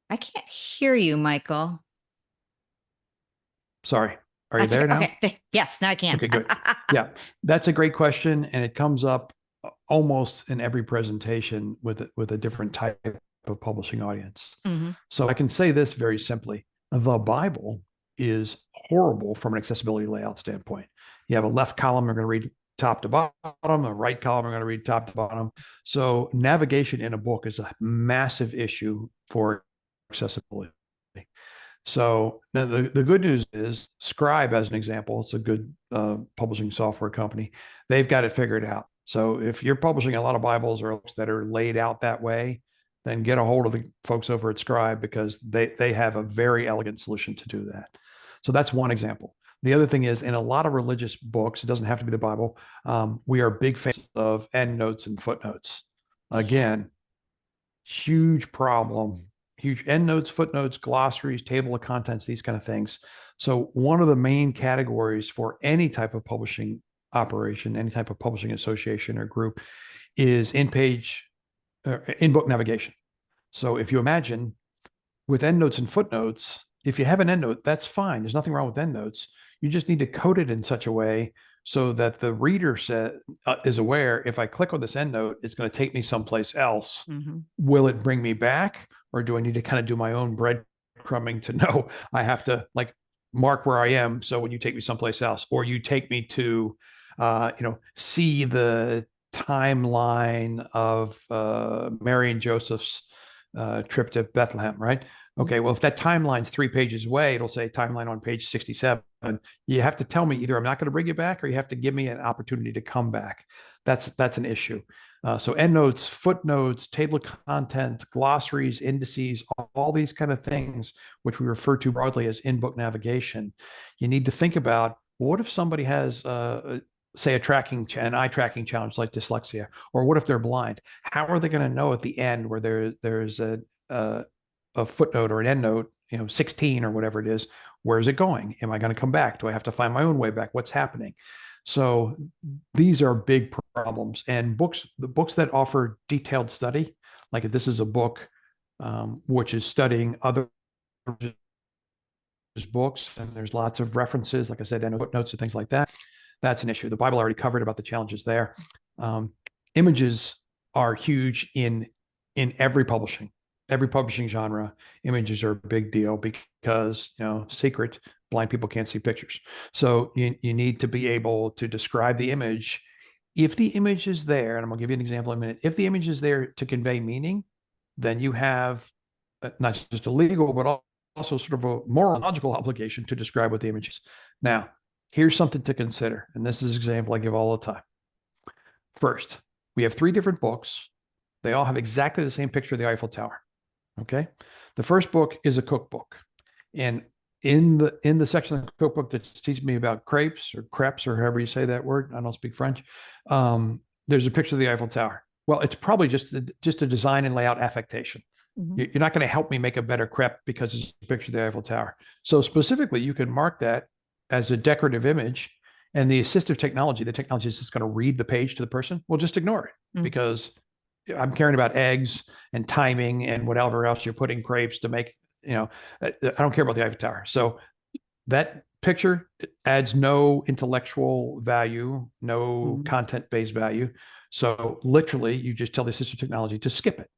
I can't hear you, Michael. Sorry. Are you That's there okay. now? Okay. Yes, now I can. Okay, good. Yeah, that's a great question, and it comes up almost in every presentation with a different type of publishing audience. Hmm. So I can say this very simply: the Bible is horrible from an accessibility layout standpoint. You have a left column, we're going to read top to bottom, a right column, we're going to read top to bottom. So navigation in a book is a massive issue for accessibility. So the good news is Scribe, as an example, it's a good publishing software company. They've got it figured out. So if you're publishing a lot of Bibles or books that are laid out that way, then get a hold of the folks over at Scribe, because they have a very elegant solution to do that. So that's one example. The other thing is, in a lot of religious books, it doesn't have to be the Bible. We are big fans of endnotes and footnotes. Again, huge problem. Huge endnotes, footnotes, glossaries, table of contents, these kind of things. So one of the main categories for any type of publishing operation, any type of publishing association or group, is in-book navigation. So if you imagine, with endnotes and footnotes, if you have an endnote, that's fine. There's nothing wrong with endnotes. You just need to code it in such a way so that the reader is aware, if I click on this endnote, it's going to take me someplace else. Mm-hmm. Will it bring me back? Or do I need to kind of do my own breadcrumbing to know I have to like mark where I am? So when you take me someplace else, or you take me to, see the timeline of Mary and Joseph's trip to Bethlehem, right? Okay, well, if that timeline's 3 pages away, it'll say timeline on page 67. You have to tell me either I'm not going to bring you back, or you have to give me an opportunity to come back. That's an issue. So endnotes, footnotes, table of contents, glossaries, indices, all these kind of things, which we refer to broadly as in-book navigation. You need to think about, what if somebody has, say, an eye tracking challenge like dyslexia, or what if they're blind? How are they going to know at the end where there's a footnote or an endnote, 16 or whatever it is? Where is it going? Am I going to come back? Do I have to find my own way back? What's happening? So these are big problems. And the books that offer detailed study, like if this is a book which is studying other books, and there's lots of references, like I said, and footnotes and things like that. That's an issue. The Bible already covered about the challenges there. Images are huge in every publishing genre. Images are a big deal because, secret, blind people can't see pictures. So you need to be able to describe the image. If the image is there, and I'm going to give you an example in a minute, if the image is there to convey meaning, then you have not just a legal, but also sort of a moral, logical obligation to describe what the image is. Now, here's something to consider, and this is an example I give all the time. First, we have 3 different books. They all have exactly the same picture of the Eiffel Tower. Okay. The first book is a cookbook. And in the section of the cookbook that's teaching me about crepes or however you say that word, I don't speak French, there's a picture of the Eiffel Tower. Well, it's probably just a design and layout affectation. Mm-hmm. You're not going to help me make a better crepe because it's a picture of the Eiffel Tower. So specifically, you can mark that as a decorative image, and the assistive technology, the technology is just going to read the page to the person. We'll just ignore it because I'm caring about eggs and timing and whatever else you're putting crepes to make, I don't care about the Eiffel Tower. So that picture adds no intellectual value, no content-based value. So literally, you just tell the assistive technology to skip it.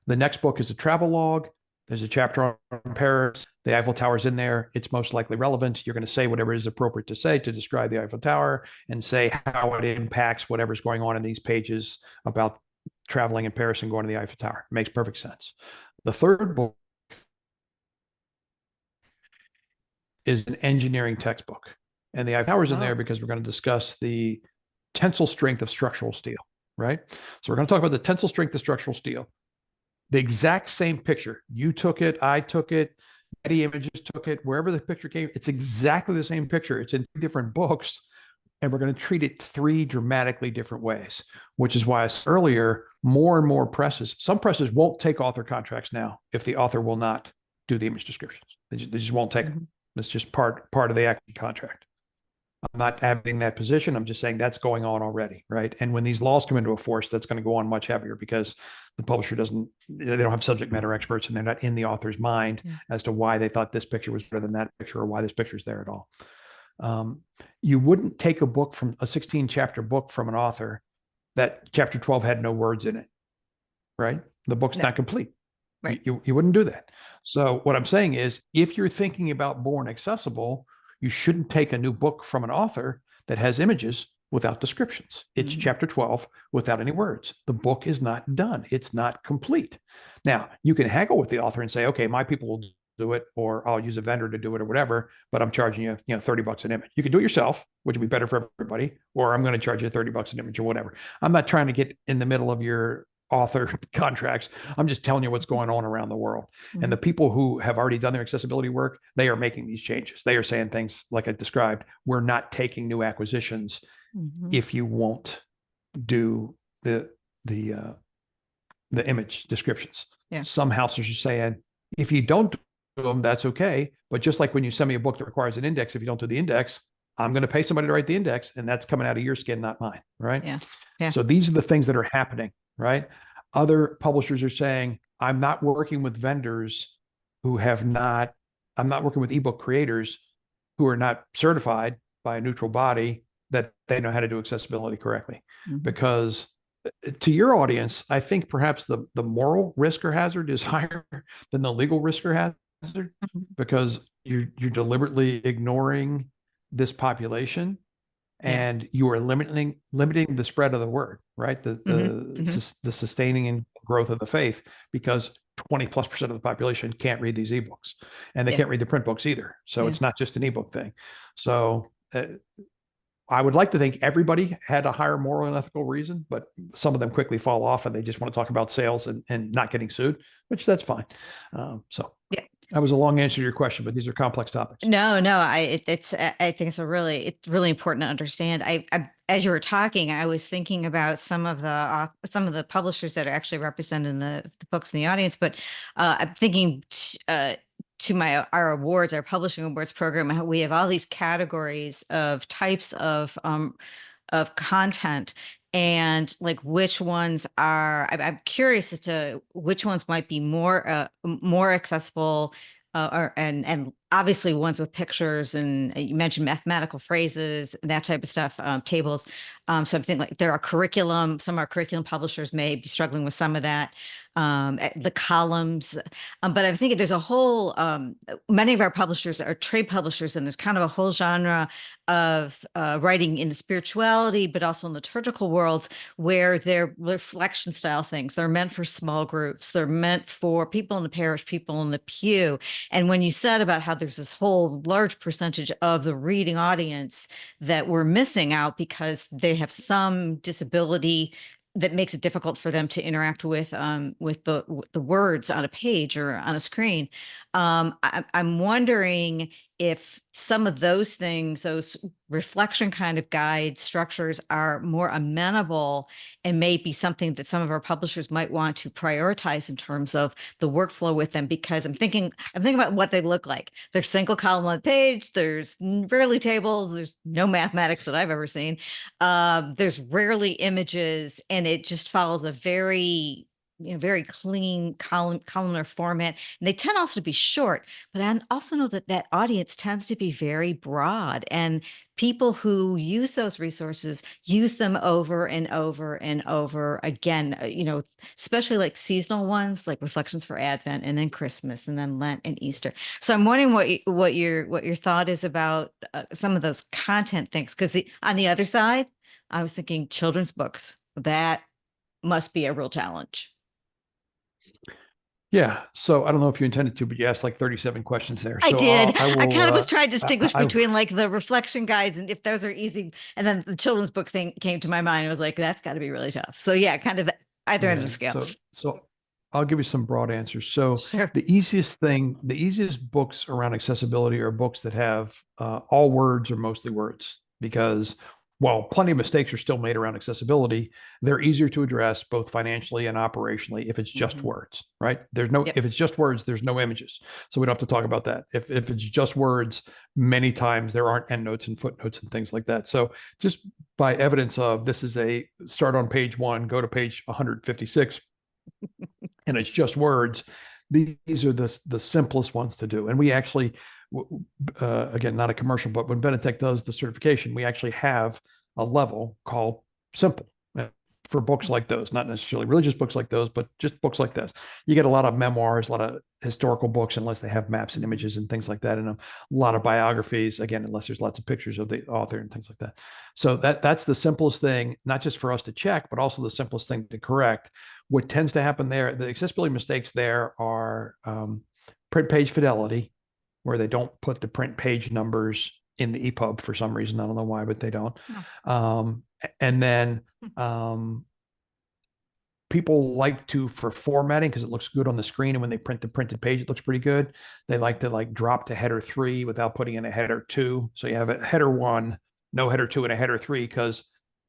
The next book is a travel log. There's a chapter on Paris. The Eiffel Tower is in there. It's most likely relevant. You're going to say whatever is appropriate to say to describe the Eiffel Tower and say how it impacts whatever's going on in these pages about traveling in Paris and going to the Eiffel Tower. It makes perfect sense. The third book is an engineering textbook. And the Eiffel Tower is in there because we're going to discuss the tensile strength of structural steel, right? So we're going to talk about the tensile strength of structural steel. The exact same picture. You took it, I took it, Getty Images took it, wherever the picture came, it's exactly the same picture. It's in different books, and we're going to treat it 3 dramatically different ways, which is why I said earlier, more and more presses, some presses won't take author contracts now if the author will not do the image descriptions. They just won't take them. It's just part of the acting contract. I'm not advocating that position. I'm just saying that's going on already, right? And when these laws come into force, that's going to go on much heavier because the publisher they don't have subject matter experts, and they're not in the author's mind as to why they thought this picture was better than that picture or why this picture is there at all. You wouldn't take a book from a 16-chapter book from an author that chapter 12 had no words in it, right? The book's not complete. Right. You wouldn't do that. So what I'm saying is, if you're thinking about Born Accessible, you shouldn't take a new book from an author that has images without descriptions. It's chapter 12 without any words. The book is not done. It's not complete. Now, you can haggle with the author and say, okay, my people will do it, or I'll use a vendor to do it or whatever, but I'm charging you, $30 an image. You can do it yourself, which would be better for everybody, or I'm going to charge you $30 an image or whatever. I'm not trying to get in the middle of your author contracts. I'm just telling you what's going on around the world. And the people who have already done their accessibility work, they are making these changes. They are saying things like I described, we're not taking new acquisitions if you won't do the image descriptions. Yeah. Some houses are saying, if you don't do them, that's okay. But just like when you send me a book that requires an index, if you don't do the index, I'm going to pay somebody to write the index, and that's coming out of your skin, not mine. Right. Yeah. Yeah. So these are the things that are happening. Right. Other publishers are saying, I'm not working with vendors I'm not working with ebook creators who are not certified by a neutral body that they know how to do accessibility correctly. Because to your audience, I think perhaps the moral risk or hazard is higher than the legal risk or hazard, because you're deliberately ignoring this population. And you are limiting the spread of the word, right? The sustaining and growth of the faith, because 20+% of the population can't read these ebooks, and they can't read the print books either. So it's not just an ebook thing. So I would like to think everybody had a higher moral and ethical reason, but some of them quickly fall off and they just want to talk about sales and not getting sued, which that's fine. That was a long answer to your question, but these are complex topics. No, I think it's really important to understand. I as you were talking, I was thinking about some of the publishers that are actually represented in the books in the audience, but I'm thinking to our awards, our publishing awards program, how we have all these categories of types of content, and like which ones are, I'm curious as to which ones might be more accessible, and obviously ones with pictures, and you mentioned mathematical phrases and that type of stuff, tables. So I'm thinking like some of our curriculum publishers may be struggling with some of that, the columns. But I'm thinking there's a whole, many of our publishers are trade publishers, and there's kind of a whole genre of writing in the spirituality, but also in liturgical worlds, where they're reflection style things. They're meant for small groups. They're meant for people in the parish, people in the pew. And when you said about how there's this whole large percentage of the reading audience that we're missing out because they have some disability that makes it difficult for them to interact with the words on a page or on a screen. I'm wondering if some of those things, those reflection kind of guide structures, are more amenable, and maybe something that some of our publishers might want to prioritize in terms of the workflow with them. Because I'm thinking about what they look like. There's single column on the page. There's rarely tables. There's no mathematics that I've ever seen. There's rarely images, and it just follows a very, very clean columnar format. And they tend also to be short, but I also know that that audience tends to be very broad, and people who use those resources use them over and over and over again, especially like seasonal ones, like Reflections for Advent, and then Christmas, and then Lent and Easter. So I'm wondering what your thought is about some of those content things, because on the other side, I was thinking children's books. That must be a real challenge. Yeah. So I don't know if you intended to, but you asked like 37 questions there. I So did. I I will, kind of was trying to distinguish I, between like the reflection guides, and if those are easy, and then the children's book thing came to my mind. I was like, that's got to be really tough. So yeah, kind of either end of yeah. the scale. So I'll give you some broad answers. So Sure. the easiest books around accessibility are books that have all words or mostly words, because while plenty of mistakes are still made around accessibility, they're easier to address both financially and operationally if it's just words, right? Yep. If it's just words, there's no images. So we don't have to talk about that. If it's just words, many times there aren't endnotes and footnotes and things like that. So just by evidence of this is a start on page 1, go to page 156, and it's just words, these are the simplest ones to do. And we actually, again, not a commercial, but when Benetech does the certification, we actually have a level called simple for books like those, not necessarily religious books like those, but just books like this. You get a lot of memoirs, a lot of historical books, unless they have maps and images and things like that, and a lot of biographies, again, unless there's lots of pictures of the author and things like that. So that's the simplest thing, not just for us to check, but also the simplest thing to correct. What tends to happen there, the accessibility mistakes there are print page fidelity, where they don't put the print page numbers in the EPUB for some reason. I don't know why, but they don't. And then people like to, for formatting, because it looks good on the screen, and when they print the printed page, it looks pretty good. They like to like drop to header 3 without putting in a header 2. So you have a header 1, no header 2, and a header 3, because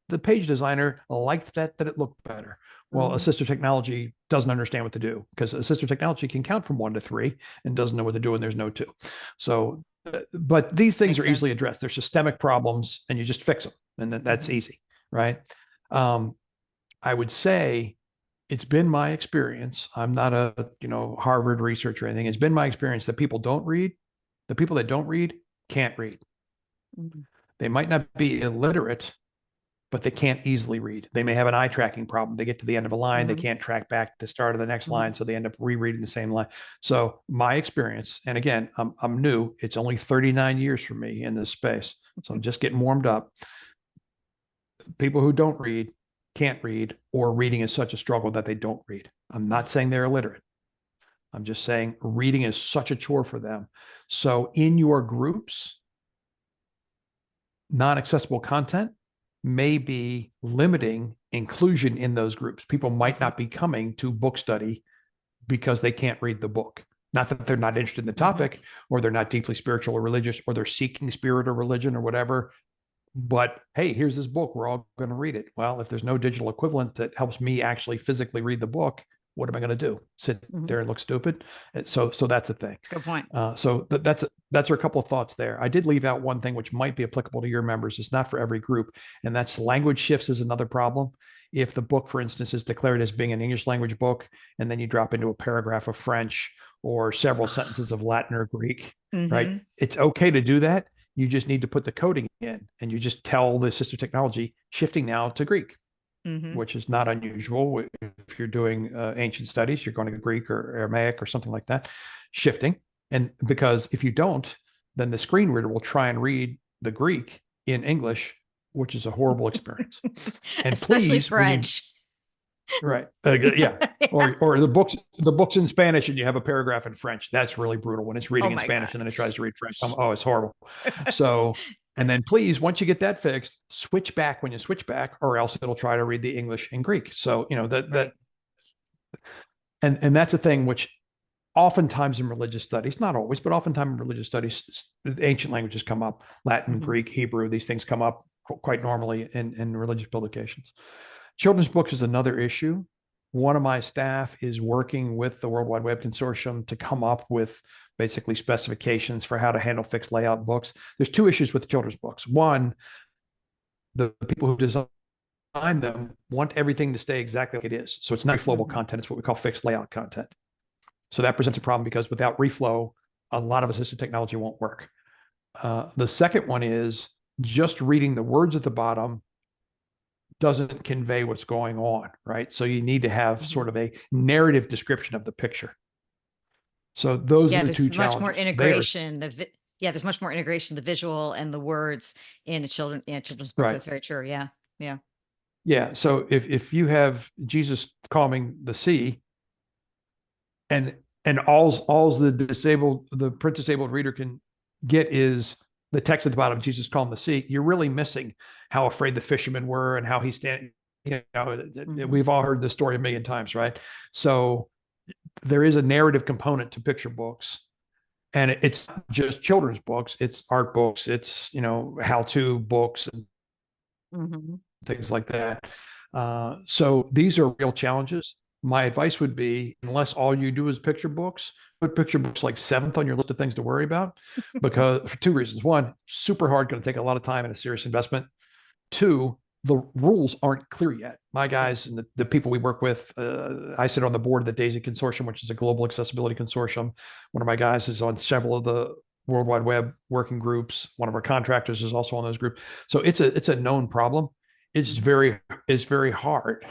the page designer liked that it looked better. Well, assistive technology doesn't understand what to do, because assistive technology can count from 1 to 3 and doesn't know what to do when there's no 2. So, but these things are easily addressed. They're systemic problems, and you just fix them, and that's easy, right? I would say it's been my experience. I'm not a Harvard researcher or anything. It's been my experience that people don't read. The people that don't read can't read. They might not be illiterate, but they can't easily read. They may have an eye tracking problem. They get to the end of a line, they can't track back to the start of the next line, so they end up rereading the same line. So my experience, and again, I'm new. It's only 39 years for me in this space, so I'm just getting warmed up. People who don't read can't read, or reading is such a struggle that they don't read. I'm not saying they're illiterate. I'm just saying reading is such a chore for them. So in your groups, non-accessible content may be limiting inclusion in those groups. People might not be coming to book study because they can't read the book. Not that they're not interested in the topic, or they're not deeply spiritual or religious, or they're seeking spirit or religion or whatever. But hey, here's this book. We're all going to read it. Well, if there's no digital equivalent that helps me actually physically read the book, what am I going to do? Sit Mhm. there and look stupid? So that's a thing. That's a good point. So that's a couple of thoughts there. I did leave out one thing which might be applicable to your members. It's not for every group, and that's language shifts is another problem. If the book, for instance, is declared as being an English language book, and then you drop into a paragraph of French or several sentences of Latin or Greek, right? Mm-hmm. It's okay to do that. You just need to put the coding in, and you just tell the assistive technology shifting now to Greek, Mm-hmm. which is not unusual. If you're doing ancient studies, you're going to Greek or Aramaic or something like that, shifting. And because if you don't, then the screen reader will try and read the Greek in English, which is a horrible experience. And Especially please, when you French. right, yeah, or the books in Spanish, and you have a paragraph in French. That's really brutal when it's Oh reading in my Spanish and God. then it tries to read French. Oh, it's horrible. So, and then please, once you get that fixed, switch back when you switch back, or else it'll try to read the English and Greek. So, that Right. and that's a thing which oftentimes in religious studies, not always, but oftentimes in religious studies, ancient languages come up, Latin, Mm-hmm. Greek, Hebrew, these things come up quite normally in religious publications. Children's books is another issue. One of my staff is working with the World Wide Web Consortium to come up with basically specifications for how to handle fixed layout books. There's two issues with children's books. One, the people who design them want everything to stay exactly like it is. So it's not reflowable Mm-hmm. content. It's what we call fixed layout content. So that presents a problem because without reflow, a lot of assistive technology won't work. The second one is just reading the words at the bottom doesn't convey what's going on, right? So you need to have Mm-hmm. sort of a narrative description of the picture. So those are Yeah, the two there's much more challenges. They are integration. Yeah, there's much more integration, the visual and the words in children's books. right. That's very true. Yeah. Yeah. Yeah. So if you have Jesus calming the sea, and all's the print disabled reader can get is the text at the bottom, Jesus calmed the sea, you're really missing how afraid the fishermen were and how he stand. Mm-hmm. We've all heard this story a million times, right? So there is a narrative component to picture books, and it's not just children's books, it's art books, it's how-to books and Mm-hmm. things like that. So these are real challenges. My advice would be, unless all you do is picture books, put picture books like seventh on your list of things to worry about, because for two reasons. One, super hard, going to take a lot of time and a serious investment. Two, the rules aren't clear yet. My guys and the people we work with, I sit on the board of the DAISY Consortium, which is a global accessibility consortium. One of my guys is on several of the World Wide Web working groups. One of our contractors is also on those groups. So it's a known problem. It's very hard.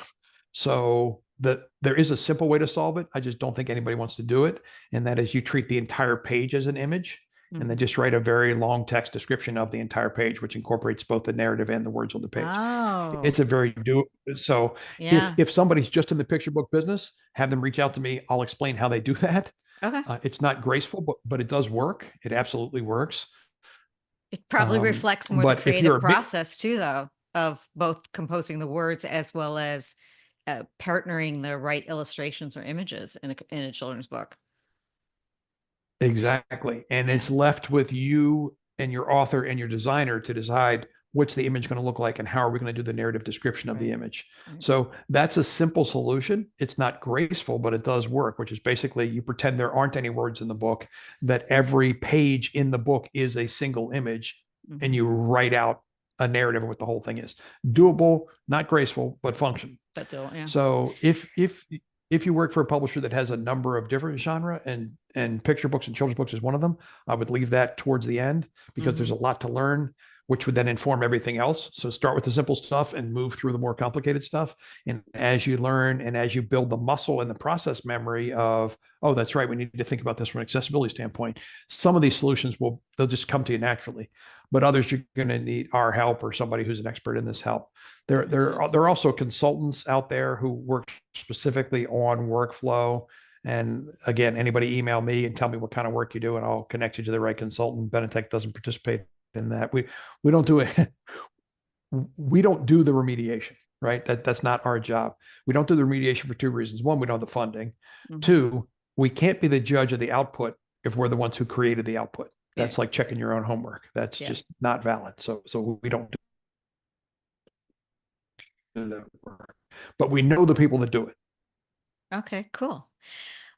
So there is a simple way to solve it. I just don't think anybody wants to do it. And that is, you treat the entire page as an image, and then Mm-hmm. just write a very long text description of the entire page, which incorporates both the narrative and the words on the page. Oh, It's a very do. So yeah. if somebody's just in the picture book business, have them reach out to me. I'll explain how they do that. Okay. It's not graceful, but it does work. It absolutely works. It probably reflects more the But if you're creative a big process too, though, of both composing the words as well as partnering the right illustrations or images in a children's book. exactly, and Yeah. it's left with you and your author and your designer to decide what's the image going to look like and how are we going to do the narrative description of the Right. image. Right. So that's a simple solution. It's not graceful, but it does work, which is basically you pretend there aren't any words in the book, that every page in the book is a single image, and Mm-hmm. you write out a narrative of what the whole thing is. Doable, not graceful, but function. But still, yeah. So if you work for a publisher that has a number of different genre, and picture books and children's books is one of them, I would leave that towards the end, because there's a lot to learn, which would then inform everything else. So start with the simple stuff and move through the more complicated stuff. And as you learn and as you build the muscle and the process memory of, oh, that's right, we need to think about this from an accessibility standpoint, some of these solutions they'll just come to you naturally. But others, you're going to need our help or somebody who's an expert in this help. There are also consultants out there who work specifically on workflow. And again, anybody email me and tell me what kind of work you do, and I'll connect you to the right consultant. Benetech doesn't participate in that. We don't do it. We don't do the remediation, right? That's not our job. We don't do the remediation for two reasons. One, we don't have the funding. Mm-hmm. Two, we can't be the judge of the output if we're the ones who created the output. That's like checking your own homework. That's just not valid. So we don't do that work. But we know the people that do it. Okay, cool.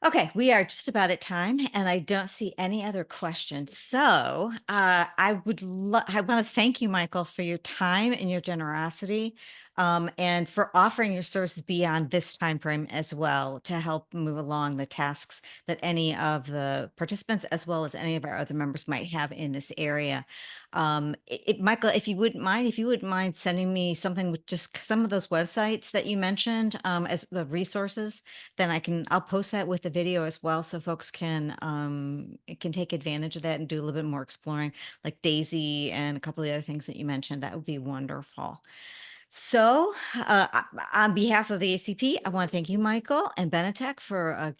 Okay, we are just about at time, and I don't see any other questions. So, I want to thank you, Michael, for your time and your generosity, and for offering your services beyond this time frame as well to help move along the tasks that any of the participants, as well as any of our other members, might have in this area. Michael, if you wouldn't mind sending me something with just some of those websites that you mentioned, as the resources, then I'll post that with the video as well so folks can take advantage of that and do a little bit more exploring, like Daisy and a couple of the other things that you mentioned. That would be wonderful. So, on behalf of the ACP, I want to thank you, Michael and Benetech, for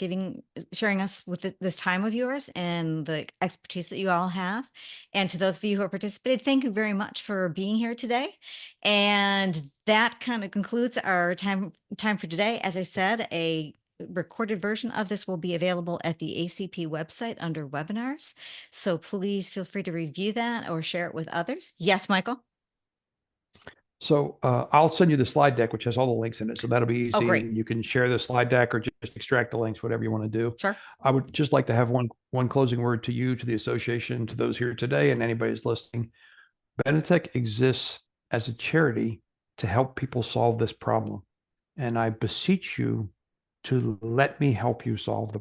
sharing us with this time of yours and the expertise that you all have. And to those of you who have participated, thank you very much for being here today. And that kind of concludes our time for today. As I said, a recorded version of this will be available at the ACP website under webinars. So please feel free to review that or share it with others. Yes, Michael? So I'll send you the slide deck, which has all the links in it. So that'll be Oh, easy. great. And you can share the slide deck or just extract the links, whatever you want to do. Sure. I would just like to have one closing word to you, to the association, to those here today, and anybody who's listening. Benetech exists as a charity to help people solve this problem. And I beseech you to let me help you solve the.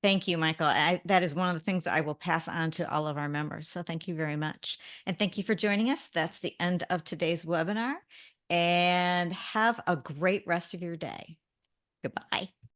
Thank you, Michael. That is one of the things that I will pass on to all of our members. So thank you very much. And thank you for joining us. That's the end of today's webinar. And have a great rest of your day. Goodbye.